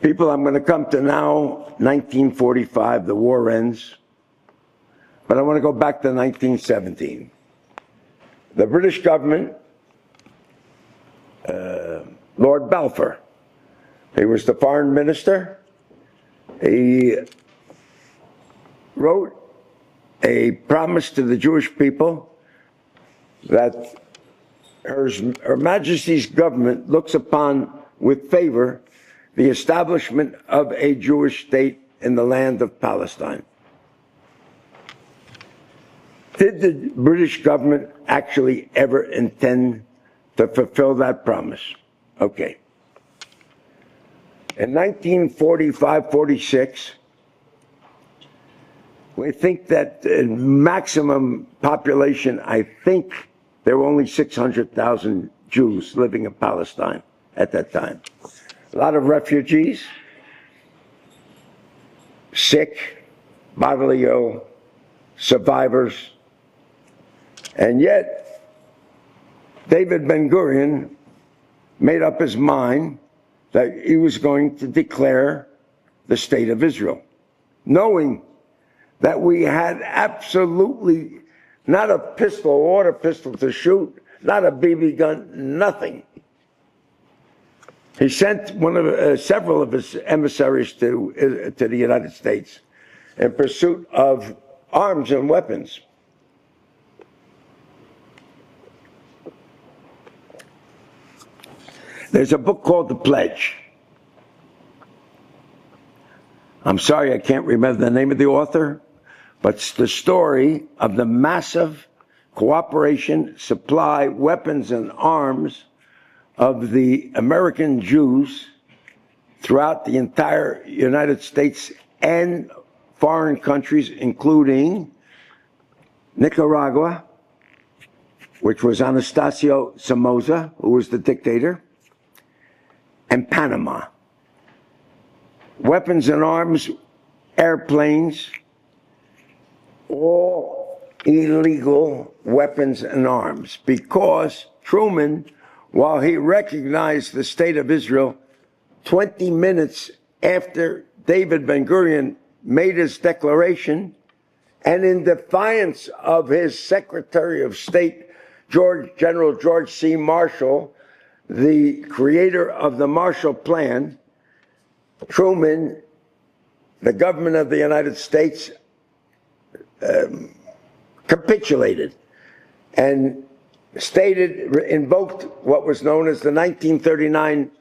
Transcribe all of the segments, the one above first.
People, I'm going to come to now 1945, the war ends, but I want to go back to 1917. The British government, Lord Balfour, he was the foreign minister. He wrote a promise to the Jewish people that Her Majesty's government looks upon with favor the establishment of a Jewish state in the land of Palestine. Did the British government actually ever intend to fulfill that promise? Okay. In 1945-46, we think that the maximum population, I think there were only 600,000 Jews living in Palestine at that time. A lot of refugees, sick, bodily ill, survivors, and yet David Ben-Gurion made up his mind that he was going to declare the state of Israel, knowing that we had absolutely not a pistol, a water pistol to shoot, not a BB gun, nothing. He sent several of his emissaries to the United States in pursuit of arms and weapons. There's a book called The Pledge. I'm sorry, I can't remember the name of the author, but it's the story of the massive cooperation, supply, weapons, and arms of the American Jews throughout the entire United States and foreign countries, including Nicaragua, which was Anastasio Somoza, who was the dictator, and Panama. Weapons and arms, airplanes, all illegal weapons and arms, because Truman, while he recognized the state of Israel 20 minutes after David Ben-Gurion made his declaration, and in defiance of his Secretary of State, General George C. Marshall, the creator of the Marshall Plan, Truman, the government of the United States, capitulated and invoked what was known as the 1939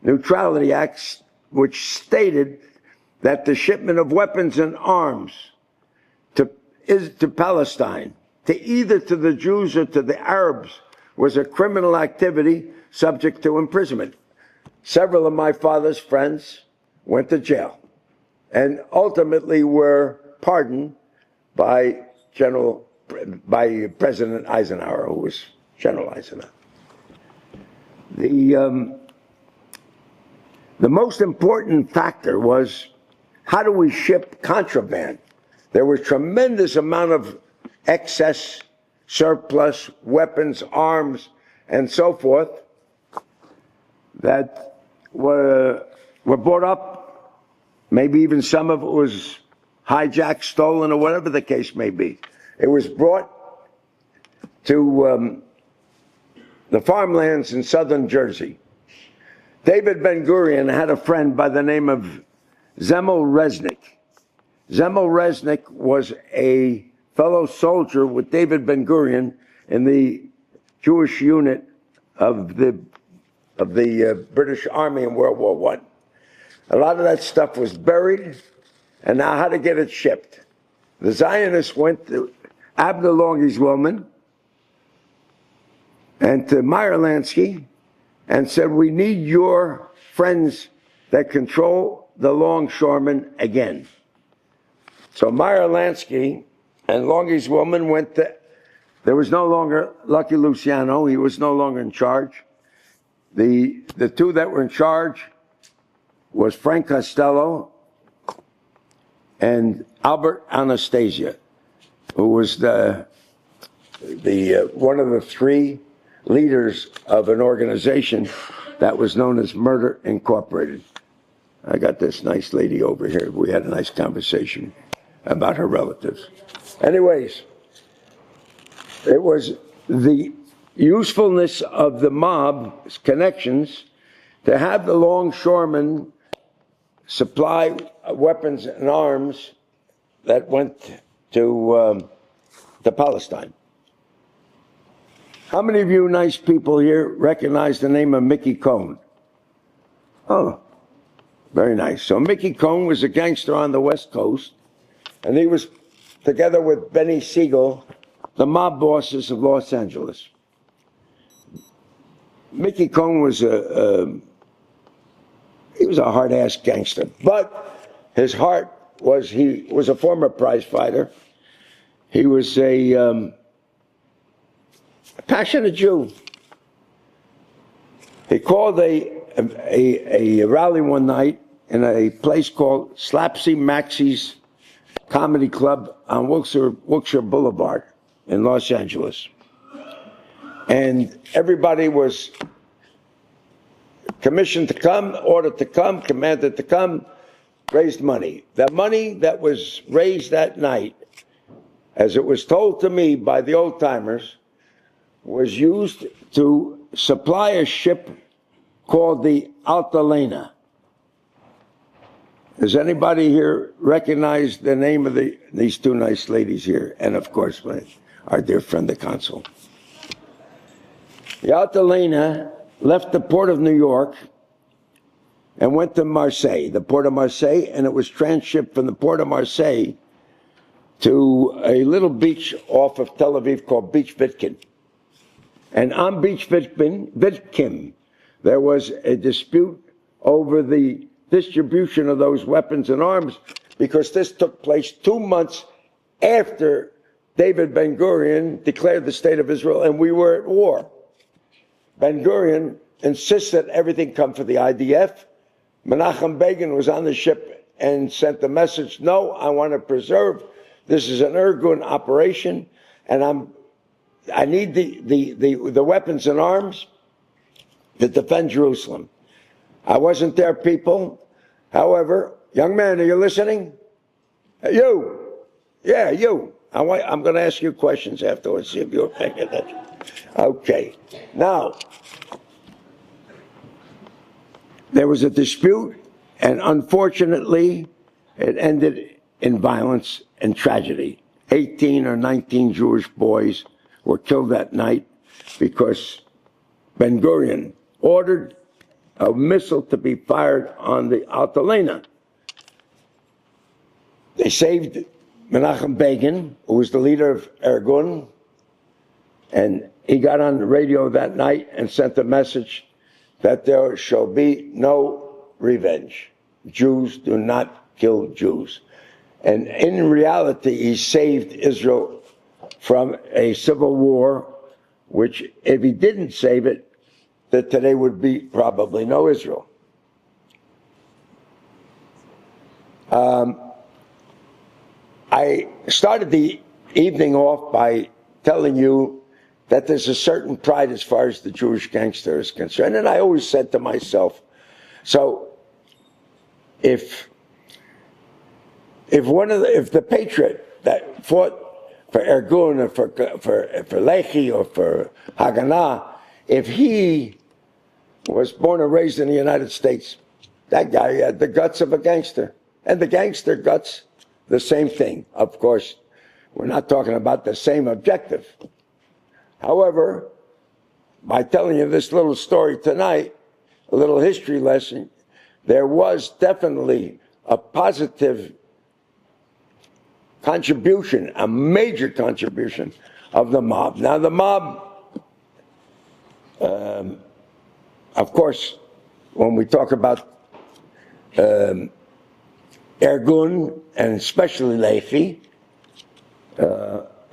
Neutrality Act, which stated that the shipment of weapons and arms to Palestine, either to the Jews or to the Arabs, was a criminal activity subject to imprisonment. Several of my father's friends went to jail and ultimately were pardoned by President Eisenhower, who was General Eisenhower. The most important factor was, how do we ship contraband? There was tremendous amount of excess, surplus, weapons, arms, and so forth that were brought up. Maybe even some of it was hijacked, stolen, or whatever the case may be. It was brought to the farmlands in southern Jersey. David Ben-Gurion had a friend by the name of Zemel Resnick. Zemel Resnick was a fellow soldier with David Ben-Gurion in the Jewish unit of the British Army in World War I. A lot of that stuff was buried, and now how to get it shipped. The Zionists went to Abner Longy's woman and to Meyer Lansky and said, we need your friends that control the longshoremen again. So Meyer Lansky and Longy's woman went to, there was no longer Lucky Luciano, he was no longer in charge. The two that were in charge was Frank Costello and Albert Anastasia, who was one of the three leaders of an organization that was known as Murder Incorporated. I got this nice lady over here. We had a nice conversation about her relatives. Anyways, it was the usefulness of the mob's connections to have the longshoremen supply weapons and arms that went to Palestine. How many of you nice people here recognize the name of Mickey Cohn? Oh, very nice. So Mickey Cohn was a gangster on the West Coast, and he was together with Benny Siegel, the mob bosses of Los Angeles. Mickey Cohn was a hard-ass gangster, but his heart was, he was a former prize fighter. He was a passionate Jew. He called a rally one night in a place called Slapsy Maxie's Comedy Club on Wilshire Boulevard in Los Angeles. And everybody was commissioned to come, ordered to come, commanded to come, raised money. The money that was raised that night, as it was told to me by the old-timers, was used to supply a ship called the Altalena. Does anybody here recognize the name of these two nice ladies here? And of course, our dear friend, the consul. The Altalena left the port of New York and went to Marseille, the port of Marseille, and it was transhipped from the port of Marseille to a little beach off of Tel Aviv called Beach Vitkin. And on Beach Vitkin, there was a dispute over the distribution of those weapons and arms, because this took place 2 months after David Ben-Gurion declared the state of Israel and we were at war. Ben-Gurion insisted everything come for the IDF. Menachem Begin was on the ship and sent the message, no, I want to preserve, this is an Irgun operation, and I need the weapons and arms to defend Jerusalem. I wasn't there, people. However, young man, are you listening? You. Yeah, you. I'm going to ask you questions afterwards, see if you're paying attention. Okay. Now, there was a dispute, and unfortunately, it ended in violence and tragedy. 18 or 19 Jewish boys were killed that night because Ben-Gurion ordered a missile to be fired on the Altalena. They saved Menachem Begin, who was the leader of Irgun, and he got on the radio that night and sent a message that there shall be no revenge. Jews do not kill Jews. And in reality, he saved Israel from a civil war, which if he didn't save it, that today would be probably no Israel. I started the evening off by telling you that there's a certain pride as far as the Jewish gangster is concerned. And I always said to myself, so if the patriot that fought for Irgun or for Lehi or for Haganah, if he was born and raised in the United States, that guy had the guts of a gangster. And the gangster guts, the same thing. Of course, we're not talking about the same objective. However, by telling you this little story tonight, a little history lesson, there was definitely a positive contribution, a major contribution of the mob. Now, the mob, of course, when we talk about Irgun, and especially Lehi,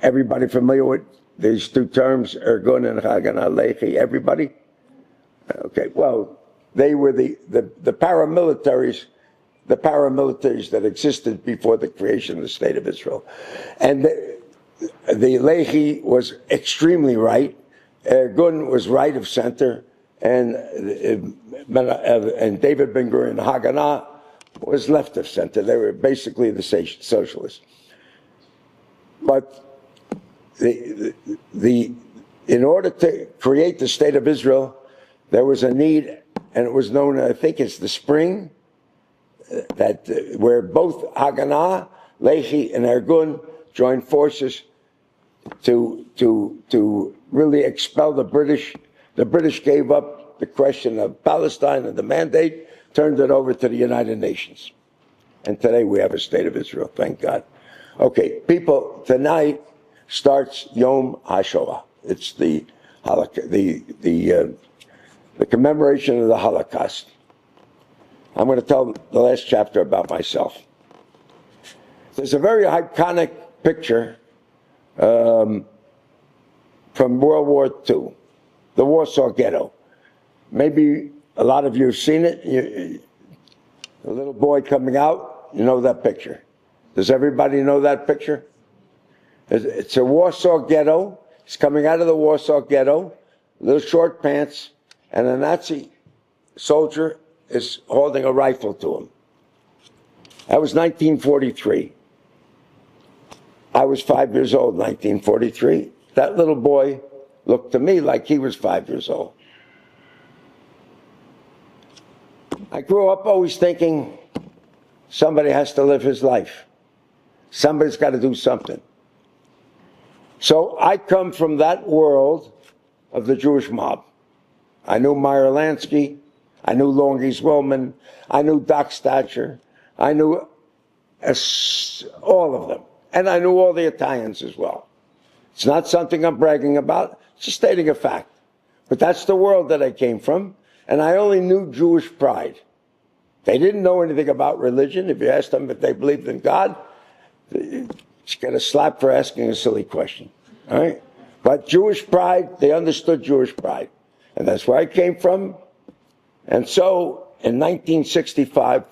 everybody familiar with these two terms, Irgun and Haganah, Lehi, everybody? Okay, well, they were the paramilitaries, that existed before the creation of the State of Israel. And the Lehi was extremely right, Irgun was right of center, and David Ben-Gurion, Haganah, was left of center. They were basically the socialists. But in order to create the state of Israel, there was a need, and it was known, I think it's the spring, where both Haganah, Lehi, and Ergun joined forces to really expel the British. The British gave up the question of Palestine and the mandate, turned it over to the United Nations. And today we have a state of Israel, thank God. Okay, people, tonight starts Yom HaShoah. It's the commemoration of the Holocaust. I'm going to tell the last chapter about myself. There's a very iconic picture from World War II, the Warsaw Ghetto. Maybe a lot of you have seen it. The little boy coming out, you know that picture. Does everybody know that picture? It's a Warsaw Ghetto. He's coming out of the Warsaw Ghetto, little short pants, and a Nazi soldier is holding a rifle to him. That was 1943. I was 5 years old, 1943. That little boy looked to me like he was 5 years old. I grew up always thinking somebody has to live his life. Somebody's got to do something. So I come from that world of the Jewish mob. I knew Meyer Lansky. I knew Longies Willman. I knew Doc Stacher. I knew all of them. And I knew all the Italians as well. It's not something I'm bragging about. It's just stating a fact. But that's the world that I came from. And I only knew Jewish pride. They didn't know anything about religion. If you asked them if they believed in God, you get a slap for asking a silly question. All right? But Jewish pride, they understood Jewish pride. And that's where I came from. And so, in 1965,